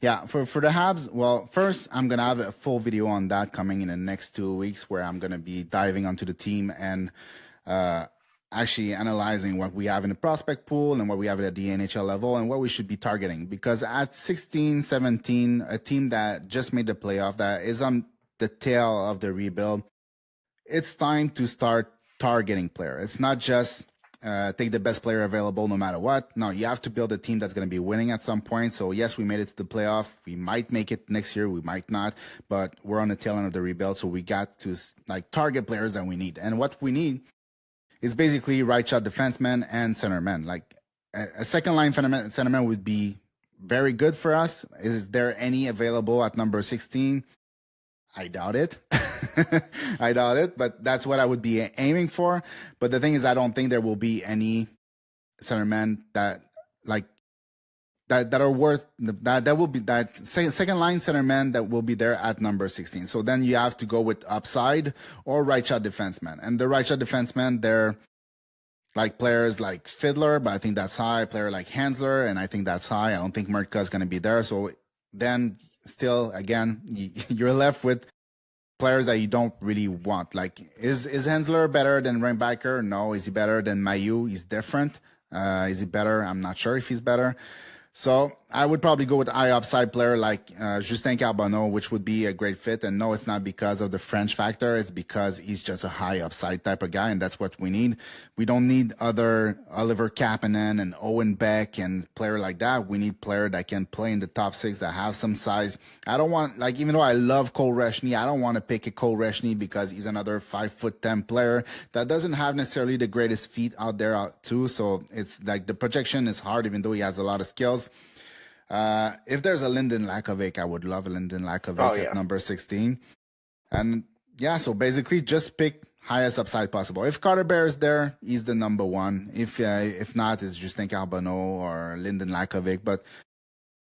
Yeah, for the Habs, well, first I'm gonna have a full video on that coming in the next 2 weeks, where I'm gonna be diving onto the team and uh, actually analyzing what we have in the prospect pool and what we have at the NHL level and what we should be targeting. Because at 16, 17, a team that just made the playoff, that is on the tail of the rebuild, it's time to start targeting player. It's not just take the best player available no matter what. No, you have to build a team that's going to be winning at some point. So yes, we made it to the playoff. We might make it next year. We might not, but we're on the tail end of the rebuild. So we got to like target players that we need. And what we need is basically right shot defensemen and centermen. Like a second line centerman would be very good for us. Is there any available at number 16? I doubt it. I doubt it, but that's what I would be aiming for. But the thing is, I don't think there will be any centermen that like that are worth that will be that second line centerman that will be there at number 16. So then you have to go with upside or right shot defenseman. And the right shot defenseman, they're like players like Fiddler, but I think that's high. Player like Hansler, and I think that's high. I don't think Mertka is going to be there. So then still, again, you're left with players that you don't really want. Like, is Hensler better than Reinbacher? No. Is he better than Mayu? He's different. Is he better? I'm not sure if he's better. So I would probably go with high upside player like Justin Carbonneau, which would be a great fit. And no, it's not because of the French factor. It's because he's just a high upside type of guy, and that's what we need. We don't need other Oliver Kapanen and Owen Beck and player like that. We need player that can play in the top six, that have some size. I don't want, like, even though I love Cole Reshny, I don't want to pick a Cole Reshny because he's another 5'10" player that doesn't have necessarily the greatest feet out there too. So it's like the projection is hard, even though he has a lot of skills. If there's a Lyndon Lakovic, I would love a Lyndon Lakovic at number 16. And yeah, so basically just pick highest upside possible. If Carter Bear is there, he's the number one. If not, it's Justin Carbonneau or Lyndon Lakovic. But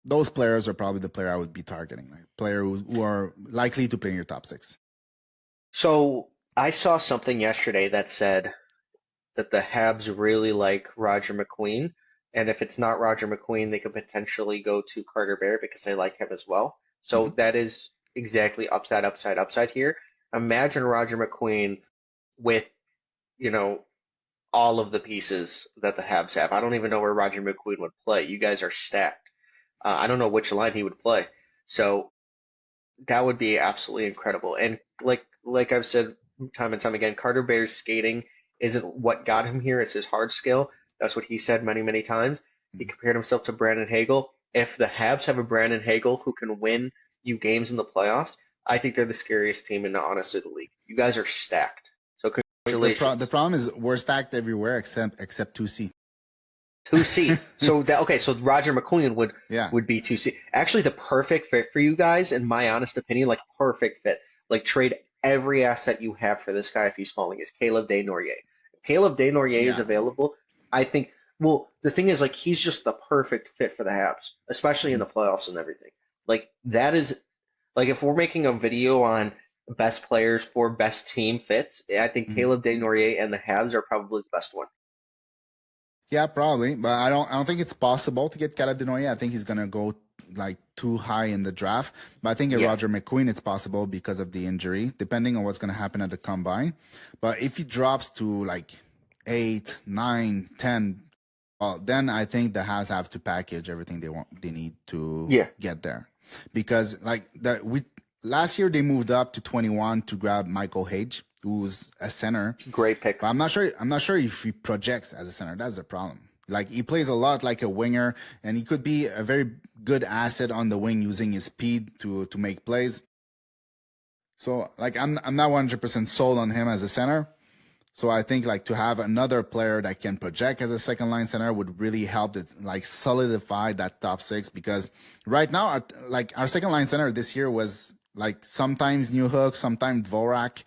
those players are probably the player I would be targeting, like players who are likely to play in your top six. So I saw something yesterday that said that the Habs really like Roger McQueen. And if it's not Roger McQueen, they could potentially go to Carter Bear because they like him as well. So that is exactly upside, upside, upside here. Imagine Roger McQueen with, you know, all of the pieces that the Habs have. I don't even know where Roger McQueen would play. You guys are stacked. I don't know which line he would play. So that would be absolutely incredible. And like I've said time and time again, Carter Bear's skating isn't what got him here. It's his hard skill. That's what he said many, many times. He compared himself to Brandon Hagel. If the Habs have a Brandon Hagel who can win you games in the playoffs, I think they're the scariest team in the honest of the league. You guys are stacked. So congratulations. The problem is we're stacked everywhere except 2C. 2C. So so Roger McQueen would be 2C. Actually, the perfect fit for you guys, in my honest opinion, like perfect fit. Like trade every asset you have for this guy if he's falling, is Caleb Desnoyers. If Caleb Desnoyers is available, I think, well, the thing is, like, he's just the perfect fit for the Habs, especially in the playoffs and everything. Like, that is, like, if we're making a video on best players for best team fits, I think Caleb Desnoyers and the Habs are probably the best one. Yeah, probably, but I don't think it's possible to get Caleb Desnoyers. I think he's gonna go like too high in the draft. But I think Roger McQueen, it's possible because of the injury, depending on what's gonna happen at the combine. But if he drops to like 8, 9, 10, well, then I think the Habs have to package everything they need to get there. Because like last year they moved up to 21 to grab Michael Hage, who's a center. Great pick. But I'm not sure if he projects as a center. That's the problem. Like, he plays a lot like a winger, and he could be a very good asset on the wing using his speed to make plays. So like I'm not 100% sold on him as a center. So I think like to have another player that can project as a second line center would really help it like solidify that top six, because right now like our second line center this year was like sometimes Newhook, sometimes Dvorak.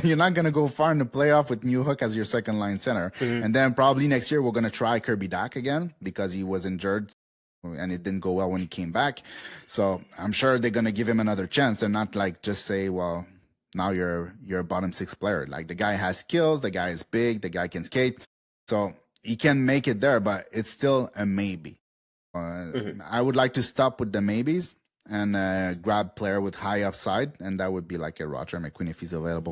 You're not going to go far in the playoff with Newhook as your second line center. And then probably next year we're going to try Kirby Dach again because he was injured and it didn't go well when he came back. So I'm sure they're going to give him another chance. They're not like just say, well, now you're a bottom six player. Like, the guy has skills, the guy is big, the guy can skate. So he can make it there, but it's still a maybe. Hmm. I would like to stop with the maybes and grab player with high upside, and that would be like a Roger McQueen if he's available.